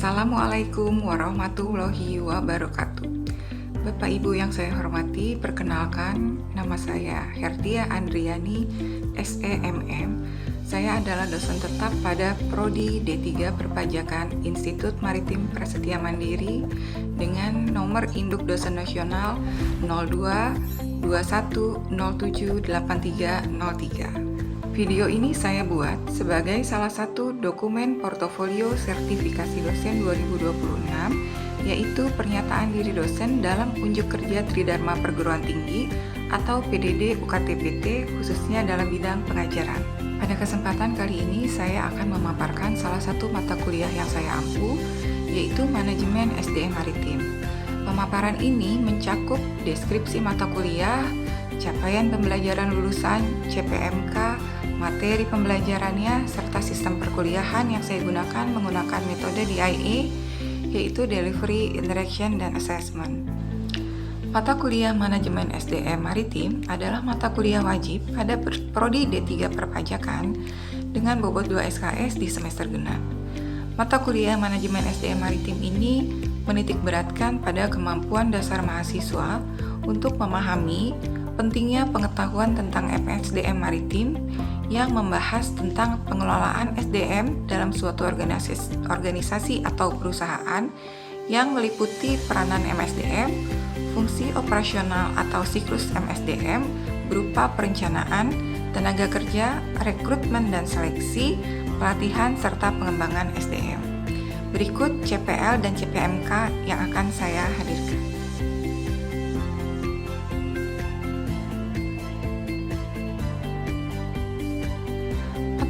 Assalamualaikum warahmatullahi wabarakatuh. Bapak Ibu yang saya hormati, perkenalkan nama saya Herdia Andriani, SEMM. Saya adalah dosen tetap pada Prodi D3 Perpajakan Institut Maritim Prasetya Mandiri dengan nomor induk dosen nasional 02 21 07 8303. Video ini saya buat sebagai salah satu dokumen portofolio sertifikasi dosen 2026, yaitu pernyataan diri dosen dalam unjuk kerja Tridharma Perguruan Tinggi atau PDD UKT-PT khususnya dalam bidang pengajaran. Pada kesempatan kali ini saya akan memaparkan salah satu mata kuliah yang saya ampu, yaitu Manajemen SDM Maritim. Pemaparan ini mencakup deskripsi mata kuliah, capaian pembelajaran lulusan, CPMK, materi pembelajarannya, serta sistem perkuliahan yang saya gunakan menggunakan metode DIA, yaitu Delivery, Interaction, dan Assessment. Mata kuliah Manajemen SDM Maritim adalah mata kuliah wajib pada Prodi D3 Perpajakan dengan bobot 2 SKS di semester genap. Mata kuliah Manajemen SDM Maritim ini menitikberatkan pada kemampuan dasar mahasiswa untuk memahami pentingnya pengetahuan tentang MSDM Maritim yang membahas tentang pengelolaan SDM dalam suatu organisasi atau perusahaan yang meliputi peranan MSDM, fungsi operasional atau siklus MSDM berupa perencanaan, tenaga kerja, rekrutmen dan seleksi, pelatihan, serta pengembangan SDM. Berikut CPL dan CPMK yang akan saya hadirkan.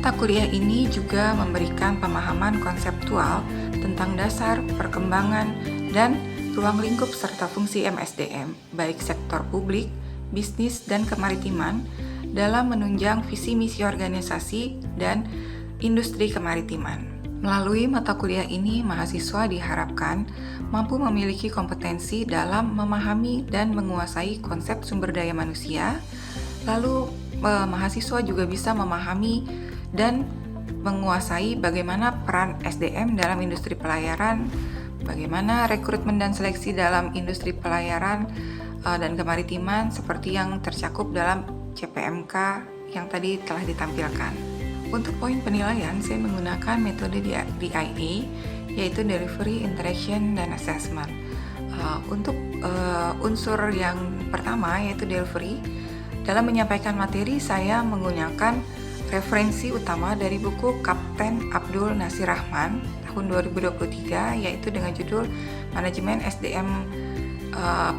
Mata kuliah ini juga memberikan pemahaman konseptual tentang dasar, perkembangan, dan ruang lingkup serta fungsi MSDM, baik sektor publik, bisnis, dan kemaritiman dalam menunjang visi misi organisasi dan industri kemaritiman. Melalui mata kuliah ini, mahasiswa diharapkan mampu memiliki kompetensi dalam memahami dan menguasai konsep sumber daya manusia, lalu mahasiswa juga bisa memahami dan menguasai bagaimana peran SDM dalam industri pelayaran, bagaimana rekrutmen dan seleksi dalam industri pelayaran dan kemaritiman seperti yang tercakup dalam CPMK yang tadi telah ditampilkan. Untuk poin penilaian, saya menggunakan metode DIA, yaitu Delivery, Interaction, dan Assessment. Untuk unsur yang pertama, yaitu Delivery, dalam menyampaikan materi saya menggunakan referensi utama dari buku Kapten Abdul Nasir Rahman tahun 2023, yaitu dengan judul Manajemen SDM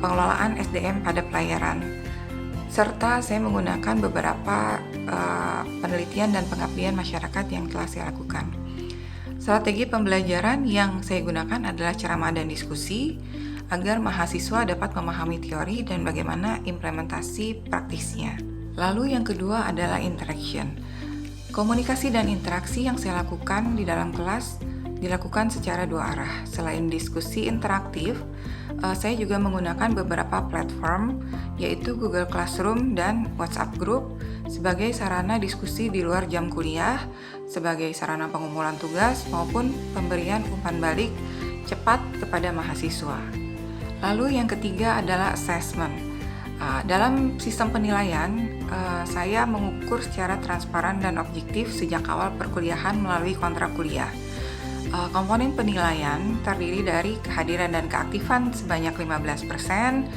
Pengelolaan SDM pada Pelayaran, serta saya menggunakan beberapa penelitian dan pengabdian masyarakat yang telah saya lakukan. Strategi pembelajaran yang saya gunakan adalah ceramah dan diskusi agar mahasiswa dapat memahami teori dan bagaimana implementasi praktisnya. Lalu yang kedua adalah interaction. Komunikasi dan interaksi yang saya lakukan di dalam kelas dilakukan secara dua arah. Selain diskusi interaktif, saya juga menggunakan beberapa platform, yaitu Google Classroom dan WhatsApp Group sebagai sarana diskusi di luar jam kuliah, sebagai sarana pengumpulan tugas maupun pemberian umpan balik cepat kepada mahasiswa. Lalu yang ketiga adalah assessment. Dalam sistem penilaian, saya mengukur secara transparan dan objektif sejak awal perkuliahan melalui kontrak kuliah. Komponen penilaian terdiri dari kehadiran dan keaktifan sebanyak 15%,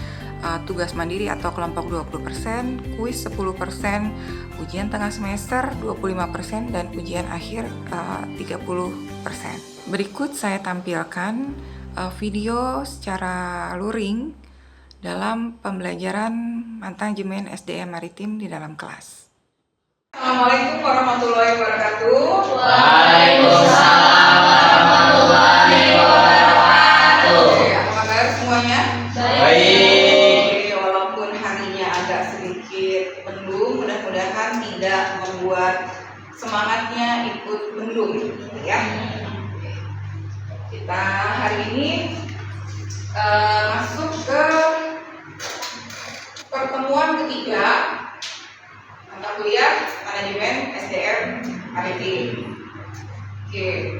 tugas mandiri atau kelompok 20%, kuis 10%, ujian tengah semester 25%, dan ujian akhir 30%. Berikut saya tampilkan video secara luring dalam pembelajaran Manajemen SDM Maritim di dalam kelas. Assalamualaikum warahmatullahi wabarakatuh. Waalaikumsalam warahmatullahi wabarakatuh. Apa kabar semuanya? Baik. Walaupun harinya agak sedikit mendung, mudah-mudahan tidak membuat semangatnya ikut mendung, ya. Kita hari ini masuk ke pertemuan ketiga mata kuliah Manajemen SDM Maritim. Oke,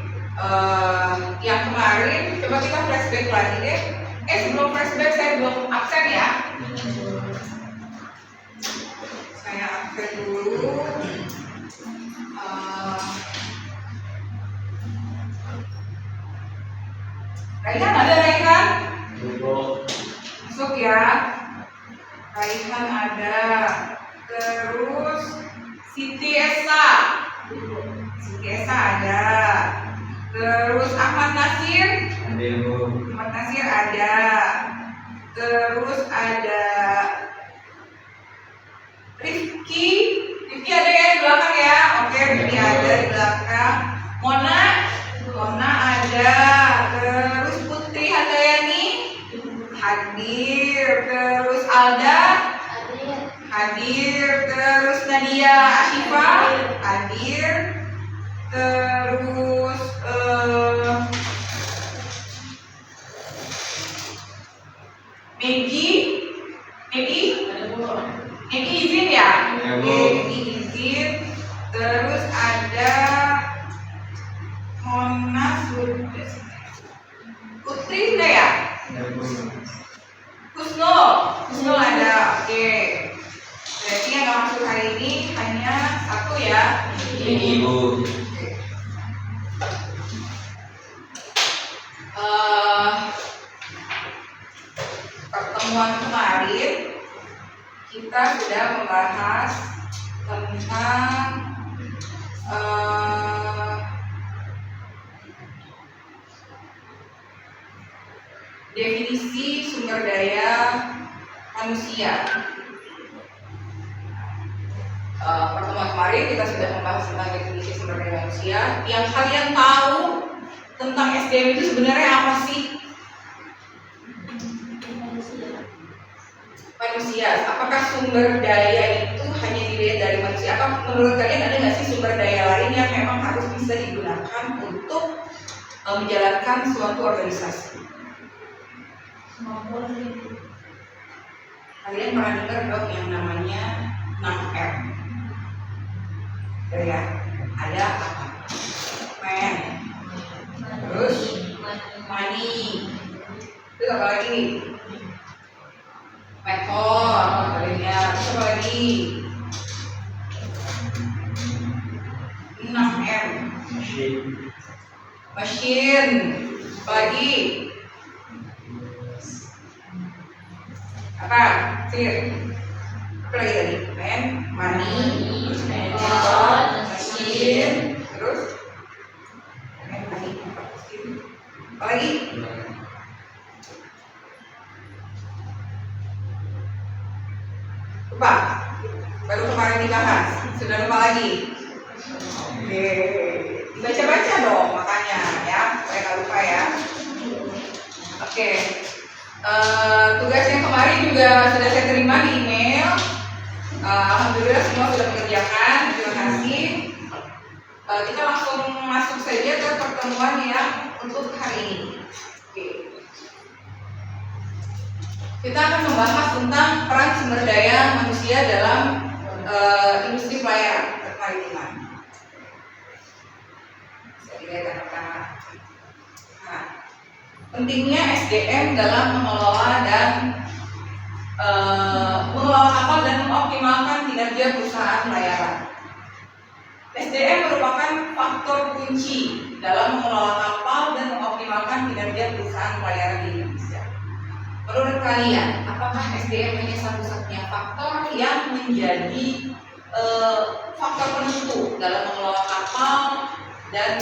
yang kemarin, coba kita flashback lagi deh. Sebelum flashback saya belum absen ya. Saya absen dulu. Raihan ada Raihan? Masuk ya. Raihan ada. Terus Siti Esa. Siti Esa ada. Terus Ahmad Nasir. Ahmad Nasir ada. Terus ada Rifki. Rifki ada ya di belakang ya. Oke, Rifki ada di belakang. Mona ada. Terus Putri Handayani hadir. Terus Alda hadir. Terus Nadia Ashifa hadir. Terus Maggie izin ya? Maggie izin. Terus ada Mona sudah. Putri sudah ya? Husnul ada. Oke. Berarti yang nggak masuk hari ini hanya satu ya. Ibu. Pertemuan kemarin kita sudah membahas tentang definisi sumber daya manusia. Pertemuan kemarin kita sudah membahas tentang definisi sumber daya manusia. Yang kalian tahu tentang SDM itu sebenarnya apa sih? Manusia. Apakah sumber daya itu hanya dilihat dari manusia? Apa menurut kalian ada nggak sih sumber daya lain yang memang harus bisa digunakan untuk menjalankan suatu organisasi? Kalian pernah dengar dong yang namanya 6M? Ya, ada apa? Men, terus money, terus apa lagi? Metode, terus apa lagi? 6M. Machine, apa lagi? Apa? Sir. Apa lagi tadi? Men, money, metode, machine, terus money, machine. Apa lagi? Lupa? Baru kemarin dibahas, sudah lupa lagi? Oke, dibaca-baca dong makanya ya, supaya nggak lupa ya. Oke. Tugas yang kemarin juga sudah saya terima di email. Alhamdulillah semua sudah mengerjakan. Terima kasih. Kita langsung masuk saja ke pertemuan yang untuk hari ini. Oke. Kita akan membahas tentang peran sumber daya manusia dalam industri pelayaran kemaritiman. Bisa dilihat anak-anak. Nah, pentingnya SDM dalam mengelola dan mengelola kapal dan mengoptimalkan kinerja perusahaan pelayaran. SDM merupakan faktor kunci dalam mengelola kapal dan mengoptimalkan kinerja perusahaan pelayaran di Indonesia. Menurut kalian, apakah SDM hanya satu-satunya faktor yang menjadi faktor penentu dalam mengelola kapal dan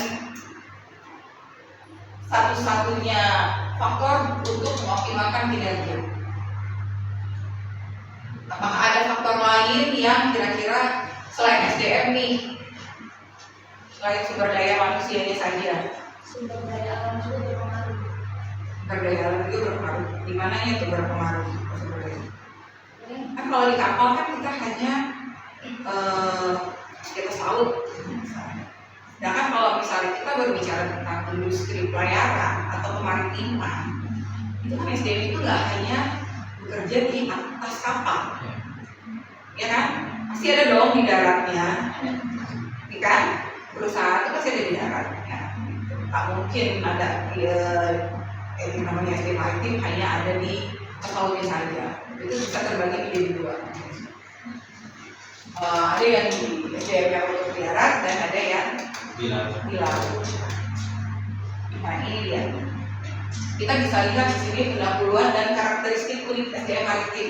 satu-satunya faktor untuk mengoptimalkan kinerja? Apakah ada faktor lain yang kira-kira selain SDM nih, selain sumber daya manusianya saja? Sumber daya alam juga berpengaruh. Sumber daya alam juga berpengaruh. Di mananya itu berpengaruh sumber daya? Kan kalau di kapal kan kita hanya kita laut. Sedangkan kalau misalnya kita berbicara tentang industri pelayaran atau kemaritiman, itu kan SDM itu nggak hanya bekerja di atas kapal, ya kan? Pasti ada dong di daratnya, ya kan? Perusahaan itu pasti ada di daratnya. Tak mungkin ada namanya SDM maritim hanya ada di pesawatnya saja. Itu bisa terbagi menjadi dua. Ada yang di SDM yang untuk di darat dan ada yang di laut. Nah ini dia. Kita bisa lihat di sini pendahuluan dan karakteristik unik SDM maritim.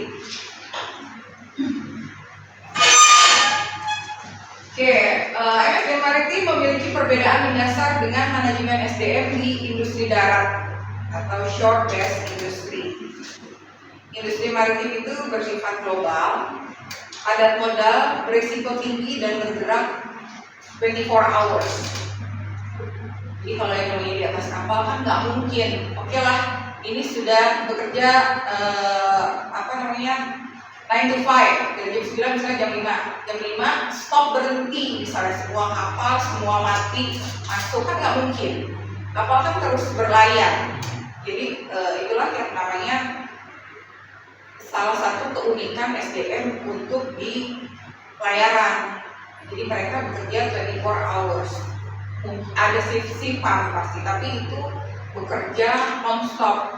Oke, SDM maritim memiliki perbedaan mendasar dengan manajemen SDM di industri darat atau shore based industry. Industri maritim itu bersifat global, padat modal, berisiko tinggi dan bergerak 24 hours. Jadi kalau yang namanya di atas kapal kan nggak mungkin. Oke lah, ini sudah bekerja 9 to 5, dari jam 9 misalnya jam 5 stop berhenti, misalnya semua kapal, semua mati, masuk kan nggak mungkin. Kapal kan terus berlayar. Jadi itulah yang namanya salah satu keunikan SDM untuk di pelayaran. Jadi mereka bekerja 24 hours. Ada shift pasti, tapi itu bekerja non-stop.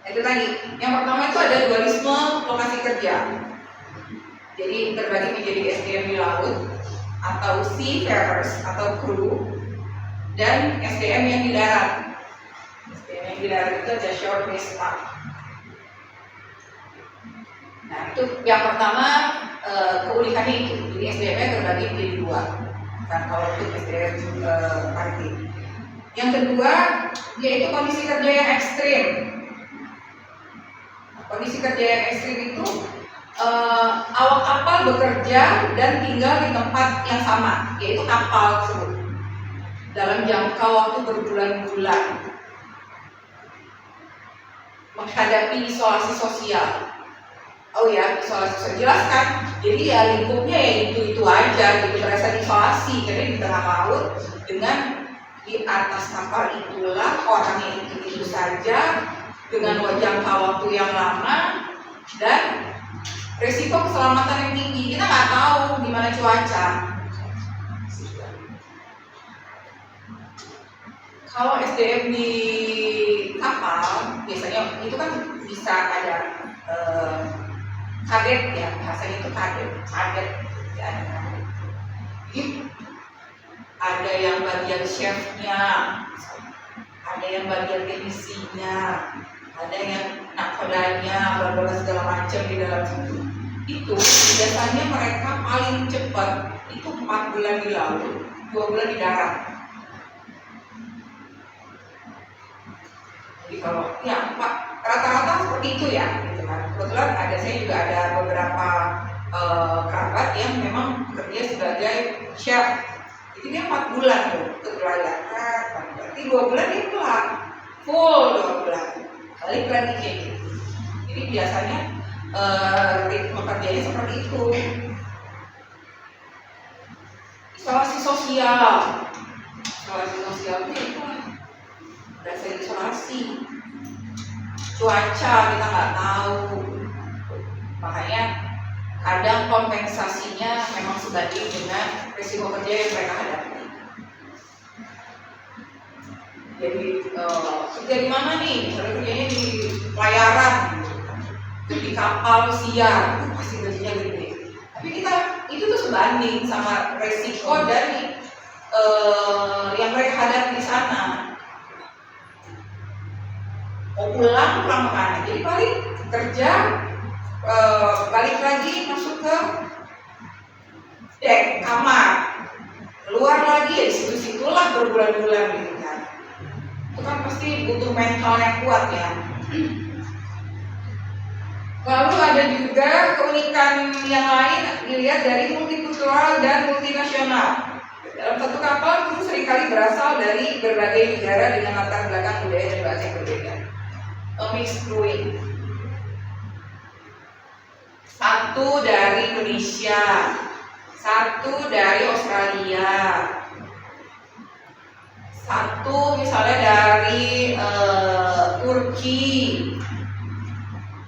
Itu tadi. Yang pertama itu ada dualisme lokasi kerja. Jadi terbagi menjadi SDM di laut atau seafarers atau kru dan SDM yang di darat. SDM yang di darat itu ada shore based staff. Nah itu yang pertama keunikannya itu. Jadi SDM-nya terbagi menjadi dua. Kan kalau untuk SDM maritim. Yang kedua yaitu kondisi kerja yang ekstrim. Kondisi kerja yang ekstrim itu awak kapal bekerja dan tinggal di tempat yang sama, yaitu kapal tersebut dalam jangka waktu berbulan-bulan, menghadapi isolasi sosial. Oh ya, isolasi sosial jelas kan? Jadi ya lingkupnya ya itu aja, gitu berasa isolasi karena di tengah laut dengan di atas kapal itulah orangnya itu saja. Dengan jangka waktu yang lama dan risiko keselamatan yang tinggi. Kita nggak tahu gimana cuaca. Kalau SDM di kapal biasanya itu kan bisa ada kadet ya, bahasanya itu kadet ya. Jadi ada yang bagian chefnya, ada yang bagian teknisinya, ada yang nakodanya, bla segala macam di dalam situ. Itu biasanya mereka paling cepat itu 4 bulan di laut, 2 bulan di darat. Jadi kalau ya Pak, rata-rata seperti itu ya, gitu kan. Kebetulan saya juga ada beberapa kerabat yang memang bekerja sebagai chef. Jadi dia 4 bulan tuh untuk berlayar. Berarti 2 bulan dia pulang, full 2 bulan. Balik lagi kayak gitu. Jadi biasanya ritme kerjanya seperti itu. Isolasi sosial itu berasa isolasi. Cuaca kita nggak tahu, makanya kadang kompensasinya memang sebanding dengan risiko kerja yang mereka hadapi. Jadi kerja di mana nih? Misalnya kerjanya di pelayaran, di kapal siar, itu pasti gajinya gede. Tapi kita itu tuh sebanding sama resiko dari yang mereka hadapi di sana. Mau pulang kemana? Jadi paling kerja, balik lagi masuk ke dek kamar, keluar lagi ya situlah berbulan-bulan gitu kan. Itu kan pasti butuh mental yang kuat ya. Lalu ada juga keunikan yang lain dilihat dari multikultural dan multinasional. Dalam satu kapal kru seringkali berasal dari berbagai negara dengan latar belakang budaya dan bahasa yang berbeda. Mixed crewing. Satu dari Indonesia, satu dari Australia, satu misalnya dari Turki.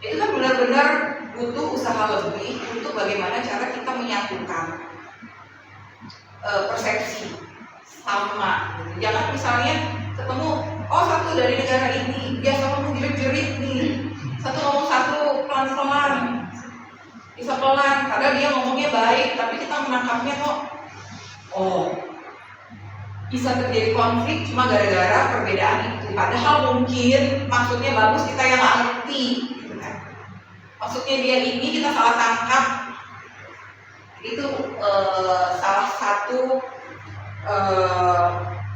Itu kan benar-benar butuh usaha lebih untuk bagaimana cara kita menyatukan persepsi sama. Gitu. Jangan misalnya ketemu, oh satu dari negara ini, dia ngomong jerit-jerit nih, satu ngomong satu pelan-pelan, bisa pelan, padahal dia ngomongnya baik, tapi kita menangkapnya kok, oh bisa terjadi konflik cuma gara-gara perbedaan itu. Padahal mungkin maksudnya bagus, kita yang nggak ngerti, gitu kan. Maksudnya dia ini kita salah tangkap. Itu salah satu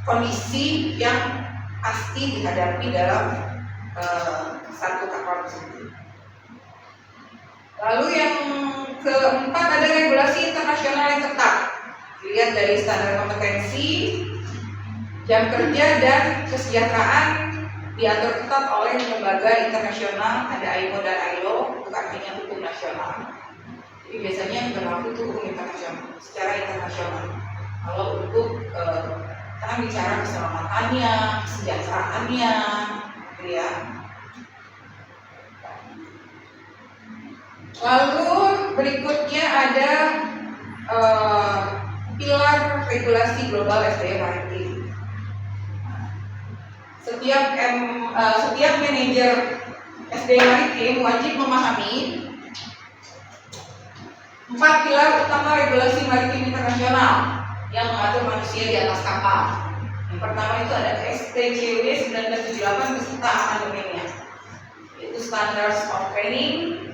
kondisi yang pasti dihadapi dalam satu kapal tersebut. Lalu yang keempat ada regulasi internasional yang ketat. Dilihat dari standar kompetensi, jam kerja dan kesejahteraan diatur ketat oleh lembaga internasional, ada IMO dan ILO, bukan hanya hukum nasional. Jadi biasanya yang berlaku itu hukum internasional, secara internasional. Kalau untuk kita kan bicara keselamatannya, kesejahteraannya, gitu ya. Lalu berikutnya ada pilar regulasi global SDM maritim. Setiap manajer SDM maritim wajib memahami 4 pilar utama regulasi maritim internasional yang mengatur manusia di atas kapal. Yang pertama itu ada STCW 1978 beserta amandemennya, yaitu Standards of Training,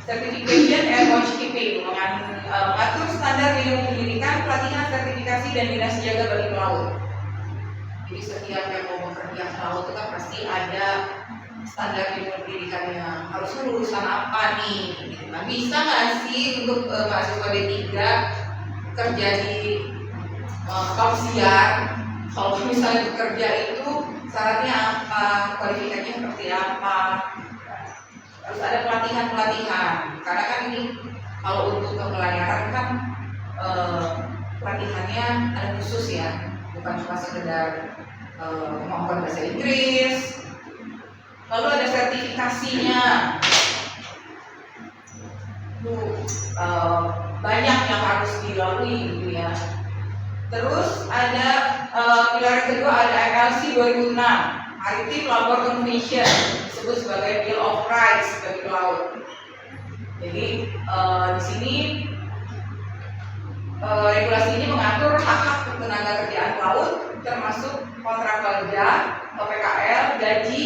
Certification and Watchkeeping, mengatur standar minimum pendidikan, pelatihan, sertifikasi, dan dinas jaga bagi pelaut. Jadi setiap yang mau bekerja ke laut itu kan pasti ada standar minimum pendidikannya, harus lulusan apa nih, gitu. Nah, bisa nggak sih untuk mahasiswa D3 kerja di kapal siar? Kalau misalnya bekerja itu syaratnya apa, kualifikasinya seperti apa? Harus ada pelatihan, karena kan ini kalau untuk pelayaran kan pelatihannya ada khusus ya, bukan cuma sekedar kemampuan bahasa Inggris. Lalu ada sertifikasinya, banyak yang harus dilalui gitu ya. Terus ada pilar kedua ada ILC 2006, Maritime Labour Convention, disebut sebagai Bill of Rights bagi pelaut. Jadi di sini regulasi ini mengatur hak-hak tenaga kerjaan pelaut, termasuk kontrak kerja, PKL, gaji,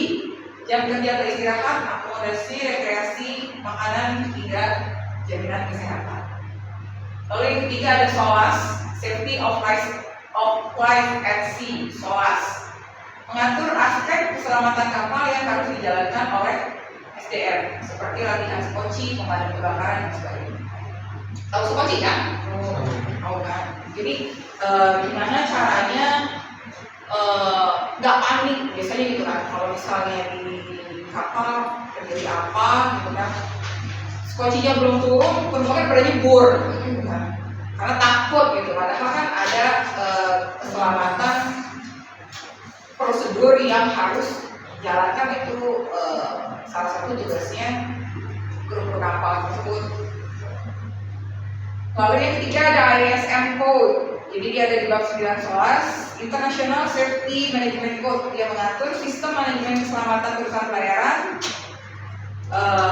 jam kerja beristirahat, akomodasi, rekreasi, makanan, hingga jaminan kesehatan. Lalu yang ketiga ada SOLAS, Safety of Life at Sea, SOLAS, mengatur aspek keselamatan kapal yang harus dijalankan oleh SDM, seperti latihan skoci, pemadam kebakaran, dan sebagainya. Tahu skoci kan? Tahu kan? Jadi gimana caranya nggak panik, biasanya gitu kan? Kalau misalnya di kapal terjadi apa, gitu kan? Skocinya belum turun, penumpangnya pada nyebur, gitu kan? Karena takut gitu. Padahal kan ada keselamatan prosedur yang harus dijalankan, itu salah satu tugasnya kru kapal tersebut. Lalu yang ketiga ada ISM Code. Jadi dia ada di bab 9 SOLAS, International Safety Management Code, yang mengatur sistem manajemen keselamatan perusahaan pelayaran,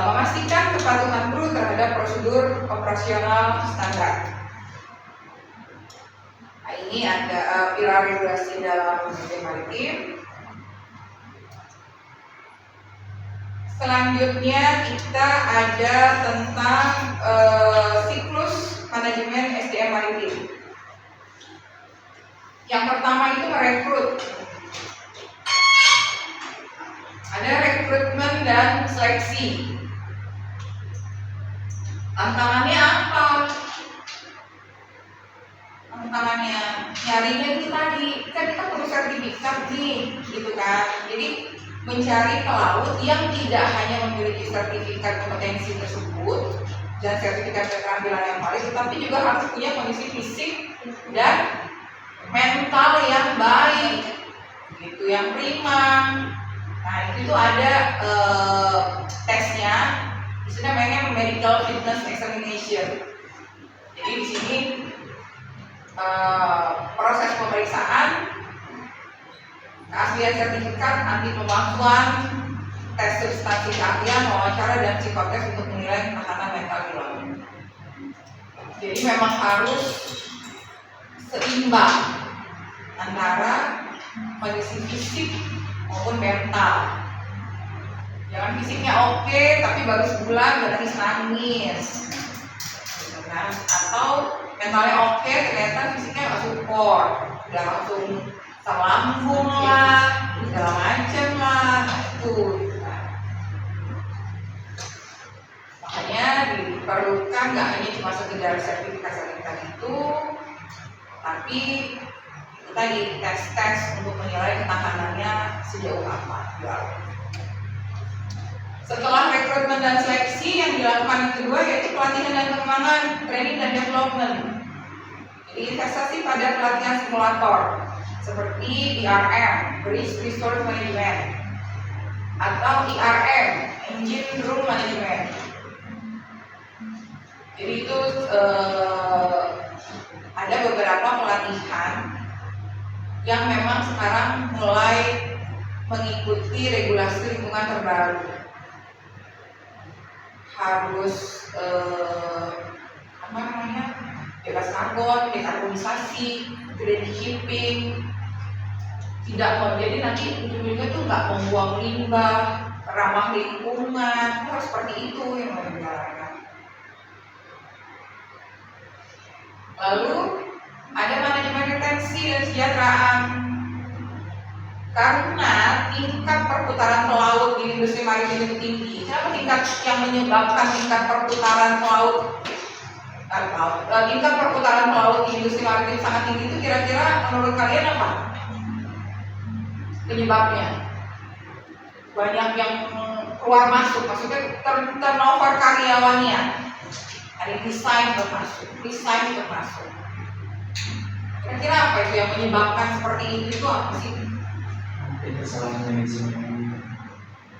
memastikan kepatuhan kru terhadap prosedur operasional standar. Nah, ini ada pilar regulasi dalam SDM maritim. Selanjutnya kita ada tentang siklus manajemen SDM maritim. Yang pertama itu merekrut. Ada rekrutmen dan seleksi. Tantangannya apa? Tantangannya nyarinya itu tadi, kan kita perlu sertifikat nih, gitu kan. Jadi mencari pelaut yang tidak hanya memiliki sertifikat kompetensi tersebut dan sertifikat keterampilan yang valid, tetapi juga harus punya kondisi fisik dan mental yang baik, gitu, yang prima. Nah, itu ada tesnya, di sini namanya medical fitness examination. Jadi di sini proses pemeriksaan, keaslian sertifikat, anti pemalsuan, tes substansi keahlian, wawancara dan psikotes untuk menilai ketahanan mental pilot. Jadi memang harus seimbang antara kondisi fisik maupun mental. Jangan fisiknya oke tapi baru sebulan udah nangis, gitu kan? Atau mentalnya oke ternyata fisiknya nggak support, udah langsung asam lambung lah, segala macem lah, itu. Makanya diperlukan nggak hanya cuma sekedar sertifikat itu, tapi itu tadi tes untuk menilai ketahanannya sejauh apa. Setelah rekrutmen dan seleksi, yang dilakukan yang kedua yaitu pelatihan dan pengembangan, training dan development. Jadi investasi pada pelatihan simulator seperti ERM, Bridge Resource Management, atau ERM, Engine Room Management. Jadi itu ada beberapa pelatihan yang memang sekarang mulai mengikuti regulasi lingkungan terbaru. Harus bebas karbon, dekarbonisasi, green shipping, tidak jadi nanti ujung-ujungnya tuh nggak membuang limbah, ramah lingkungan, harus seperti itu yang mau dijalankan. Lalu ada manajemen retensi dan kesejahteraan. Karena tingkat perputaran pelaut di industri maritim itu tinggi. Kenapa tingkat yang menyebabkan tingkat perputaran pelaut di industri maritim sangat tinggi itu kira-kira menurut kalian apa penyebabnya? Banyak yang keluar masuk, maksudnya turnover karyawannya. Ada resign termasuk. Kira-kira apa itu yang menyebabkan seperti itu apa sih? Kesalahan manajemen,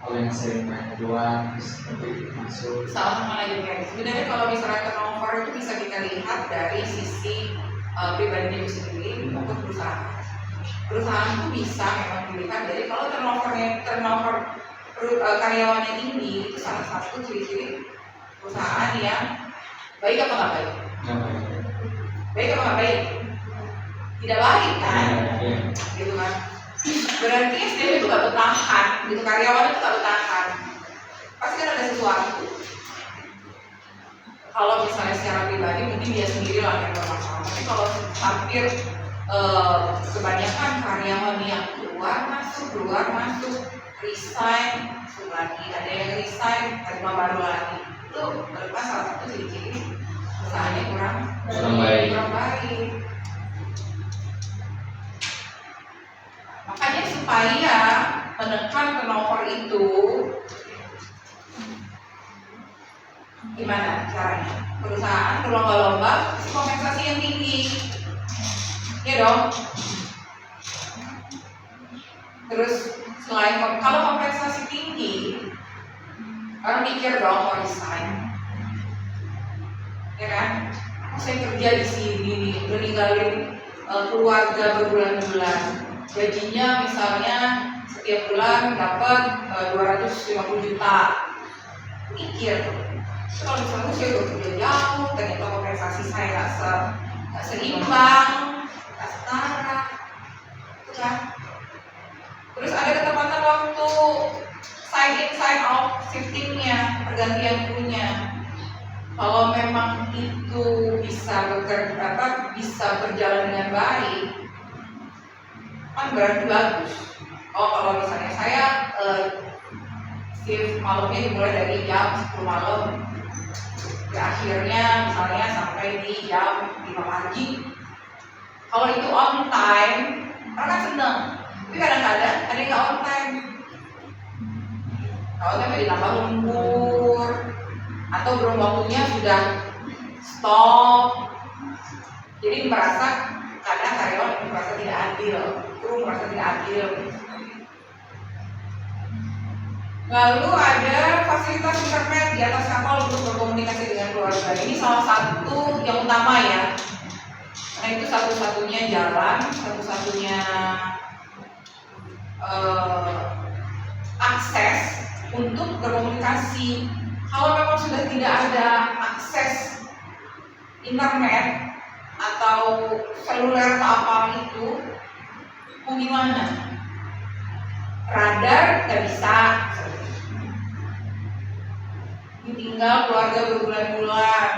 kalau yang sering main duluan seperti masuk. Salah manajemen. Sebenarnya kalau misalnya turnover itu bisa kita lihat dari sisi pribadinya itu sendiri maupun perusahaan. Perusahaan itu bisa memang dilihat dari kalau turnover karyawannya tinggi, itu salah satu ciri-ciri perusahaan yang baik apa nggak baik? Baik apa nggak baik? Tidak baik kan? Gitu kan? Berarti SDM itu gak bertahan, gitu, karyawan itu gak bertahan. Pasti kan ada sesuatu. Kalau misalnya secara pribadi mungkin dia sendiri lah yang bermasalah. Tapi kalau hampir kebanyakan karyawan yang keluar masuk, resign, lagi ada yang resign, terima baru lagi. Itu merupakan salah satu ciri-ciri perusahaannya kurang baik. Makanya supaya menekan turnover itu gimana caranya? Perusahaan berlomba-lomba kasih kompensasi yang tinggi, ya dong. Terus selain kalau kompensasi tinggi, orang mikir dong mau resign, ya kan? Saya kerja di sini nih, udah ninggalin keluarga berbulan-bulan. Gajinya misalnya setiap bulan dapat 250 juta. Mikir, kalau misalnya saya udah kerja jauh, ternyata kompensasi saya nggak seimbang, nggak setara, itu kan. Terus ada ketepatan waktu sign in sign out shiftingnya, pergantian krunya. Kalau memang itu bisa berjalan dengan baik, kan berarti bagus. Kalau misalnya saya shift malamnya dimulai dari jam 10 malam, akhirnya misalnya sampai di jam 5 pagi. Kalau itu on time, orang kan seneng. Tapi kadang-kadang ada yang nggak on time. Kalau sampai ditambah lembur atau belum waktunya sudah stop, jadi kadang karyawan merasa tidak adil, kru merasa tidak adil. Lalu ada fasilitas internet di atas kapal untuk berkomunikasi dengan keluarga. Ini salah satu yang utama ya. Karena itu satu-satunya jalan, satu-satunya akses untuk berkomunikasi. Kalau memang sudah tidak ada akses internet atau seluler atau apa itu, mau gimana? Radar nggak bisa. Ditinggal keluarga berbulan-bulan,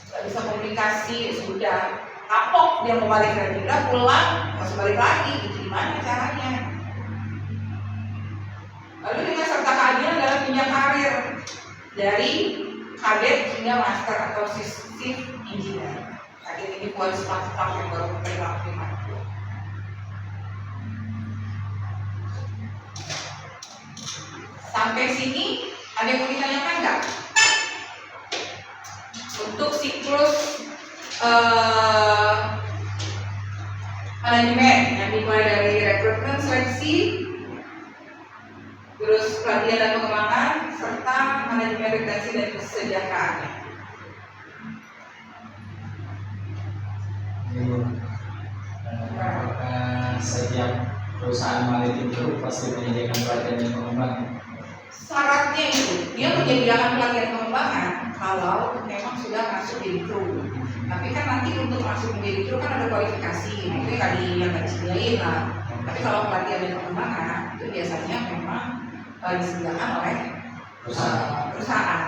nggak bisa komunikasi, sudah kapok dia mau balik lagi, udah pulang, harus balik lagi, gitu gimana caranya? Lalu dengan serta keadilan dalam jenjang karir dari kadet hingga master atau shift engineer. Kadet ini buat staff-staff yang baru berlaku. Sampai sini ada yang mau ditanyakan nggak? Untuk siklus manajemen yang dimulai dari rekrutmen, seleksi, terus pelatihan dan pengembangan, serta manajemen retensi dan kesejahteraannya. Apakah setiap perusahaan maritim itu pasti menyediakan pelatihan dan pengembangan? Syaratnya itu dia menyediakan pelatihan pengembangan kalau memang sudah masuk jadi kru. Tapi kan nanti untuk masuk menjadi kru kan ada kualifikasi, nah itu tadi yang tadi disediain lah. Tapi kalau pelatihan dan pengembangan itu biasanya memang disediakan oleh perusahaan.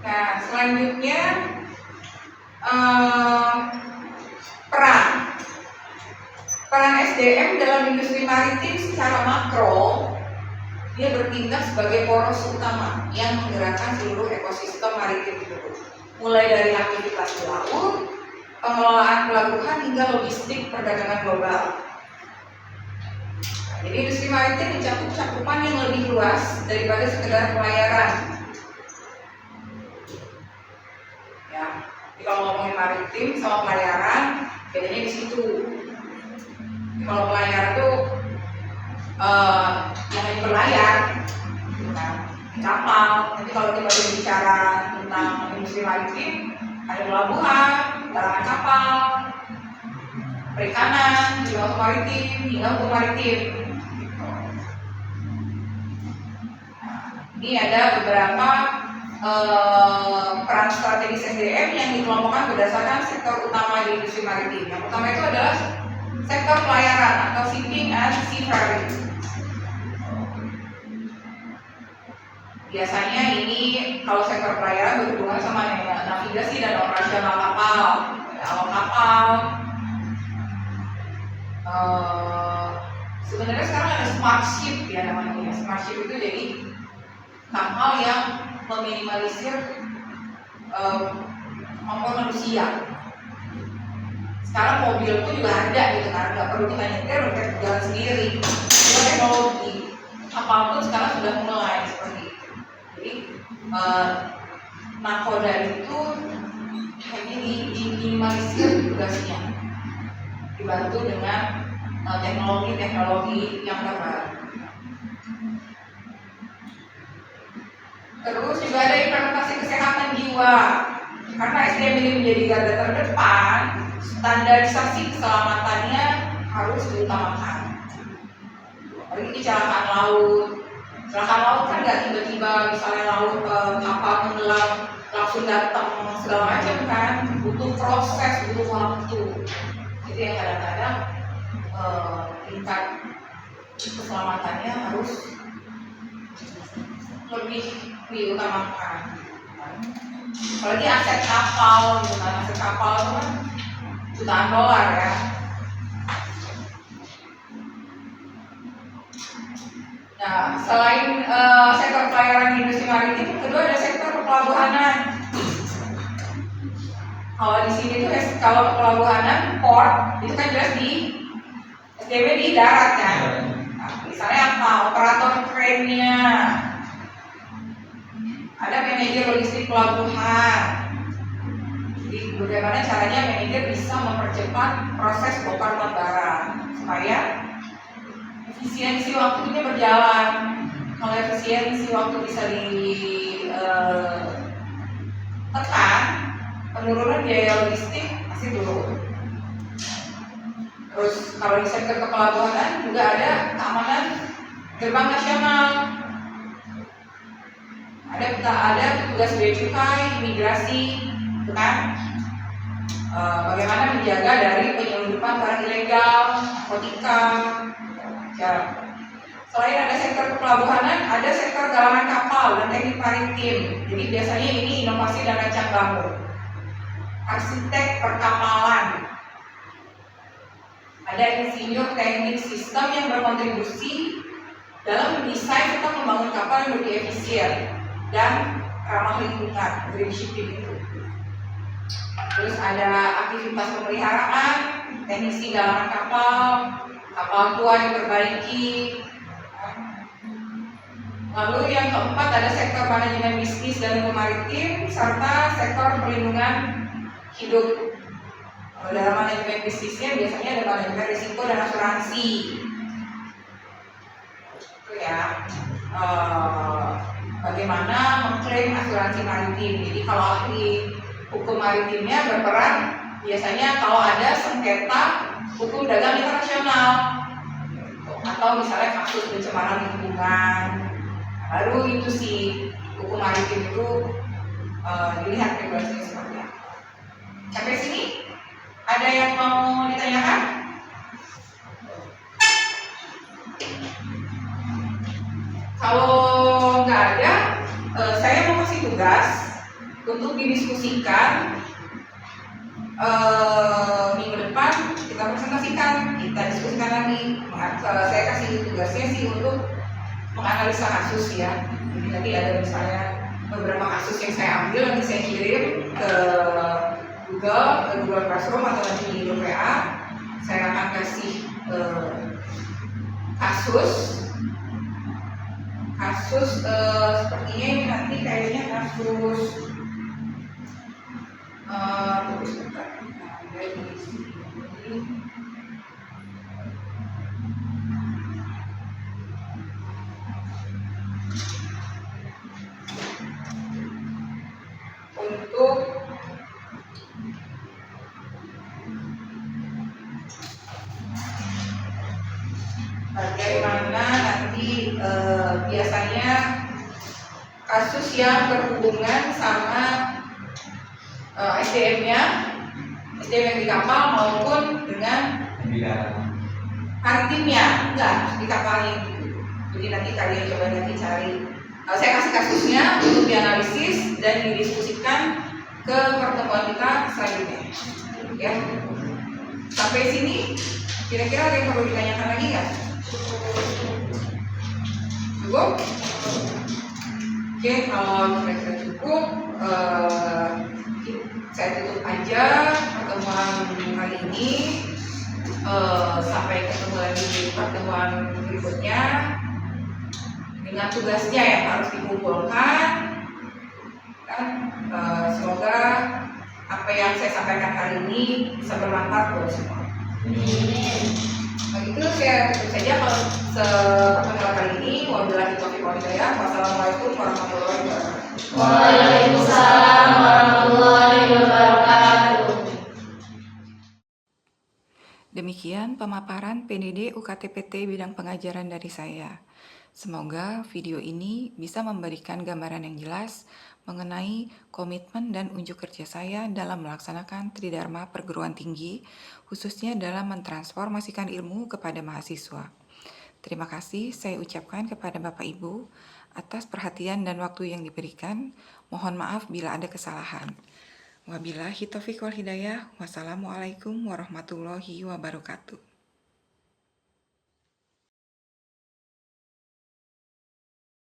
Nah, selanjutnya peran SDM dalam industri maritim secara makro, dia bertindak sebagai poros utama yang menggerakkan seluruh ekosistem maritim tersebut, mulai dari aktivitas di laut, pengelolaan pelabuhan hingga logistik perdagangan global. Jadi industri maritim mencakup cakupan yang lebih luas daripada sekedar pelayaran. Ya, jadi kalau ngomongin maritim sama pelayaran, bedanya di situ. Kalau pelayaran tuh yang hanya berlayar, nah, di kapal. Nanti kalau kita bicara tentang industri maritim, ada pelabuhan, galangan kapal, perikanan, jiwa maritim, hingga hukum maritim. Ini ada beberapa peran strategis SDM yang dikelompokkan berdasarkan sektor utama di industri maritim. Yang pertama itu adalah sektor pelayaran atau shipping and seafaring. Biasanya ini kalau sektor pelayaran berhubungan sama navigasi dan operasional kapal, awak kapal. Sebenarnya sekarang ada smart ship ya namanya. Smart ship itu jadi kapal yang meminimalisir kemampuan manusia. Sekarang mobil pun juga ada gitu kan, nggak perlu kita nyetir, udah jalan sendiri. Itu teknologi. Kapal pun sekarang sudah mulai seperti itu. Jadi nakoda itu hanya diminimalisir tugasnya, dibantu dengan teknologi yang terbaru. Terus juga ada implementasi kesehatan jiwa. Karena SDM ini menjadi garda terdepan, standarisasi keselamatannya harus diutamakan. Apalagi kecelakaan laut. Kecelakaan laut kan nggak tiba-tiba misalnya laut kapal tenggelam langsung datang segala macam kan, butuh proses, butuh waktu. Jadi yang kadang-kadang tingkat keselamatannya harus lebih diutamakan. Apalagi aset kapal, gitu kan, aset kapal itu kan jutaan dolar ya. Nah, selain sektor pelayaran industri maritim, kedua ada sektor pelabuhanan. Kalau di sini tuh kalau pelabuhanan port itu kan jelas di SDM di darat kan. Nah, misalnya apa? Operator krennya, ada manajer logistik pelabuhan. Jadi bagaimana caranya manajer bisa mempercepat proses bongkar muat barang supaya efisiensi waktunya berjalan. Kalau efisiensi waktu bisa ditekan, penurunan biaya logistik pasti turun. Terus kalau di sektor kepelabuhanan juga ada keamanan gerbang nasional. Ada petugas bea cukai, imigrasi, gitu kan? Bagaimana menjaga dari penyelundupan barang ilegal, narkotika, ya. Selain ada sektor kepelabuhanan, ada sektor galangan kapal dan teknik maritim. Jadi biasanya ini inovasi dan rancang bangun. Arsitek perkapalan. Ada insinyur teknik sistem yang berkontribusi dalam mendesain serta membangun kapal yang lebih efisien dan ramah lingkungan, green shipping itu. Terus ada aktivitas pemeliharaan, teknisi galangan kapal tua yang diperbaiki. Lalu yang keempat ada sektor manajemen bisnis dan lingkungan maritim serta sektor perlindungan hidup. Dalam manajemen bisnisnya biasanya ada manajemen risiko dan asuransi. Itu ya. Bagaimana mengklaim asuransi maritim. Jadi kalau ahli hukum maritimnya berperan biasanya kalau ada sengketa hukum dagang internasional atau misalnya kasus pencemaran lingkungan, baru itu sih hukum maritim itu dilihat regulasinya seperti apa. Sampai sini ada yang mau ditanyakan? Kalau nggak ada, saya mau kasih tugas untuk didiskusikan. Minggu depan kita presentasikan, kita diskusikan lagi. Saya kasih tugasnya sih untuk menganalisa kasus ya. Jadi nanti ada misalnya beberapa kasus yang saya ambil nanti saya kirim ke Google Classroom atau nanti di grup WA. Saya akan kasih kasus sepertinya ini nanti kayaknya kasus tunggu sebentar. Ada di sini. Untuk bagaimana nanti biasanya kasus yang berhubungan sama SDM-nya, SDM yang di kapal maupun dengan maritimnya, enggak di kapalnya. Jadi nanti kalian coba nanti cari. Saya kasih kasusnya untuk dianalisis dan didiskusikan ke pertemuan kita selanjutnya. Ya. Sampai sini, kira-kira ada yang perlu ditanyakan lagi nggak? Cukup? Oke, kalau kira-kira cukup, saya tutup aja pertemuan hari ini. Sampai ketemu lagi di pertemuan berikutnya dengan tugasnya yang harus dikumpulkan. Dan semoga apa yang saya sampaikan hari ini bisa bermanfaat buat semua. Begitu saya tutup saja kalau pertemuan kali ini. Wabillahi taufiq wal hidayah. Wassalamualaikum warahmatullahi wabarakatuh. Waalaikumsalam warahmatullahi wabarakatuh. Demikian pemaparan PDD UKT-PT bidang pengajaran dari saya. Semoga video ini bisa memberikan gambaran yang jelas mengenai komitmen dan unjuk kerja saya dalam melaksanakan Tridharma Perguruan Tinggi, khususnya dalam mentransformasikan ilmu kepada mahasiswa. Terima kasih saya ucapkan kepada Bapak Ibu atas perhatian dan waktu yang diberikan. Mohon maaf bila ada kesalahan. Wabillahi taufiq wal hidayah. Wassalamualaikum warahmatullahi wabarakatuh.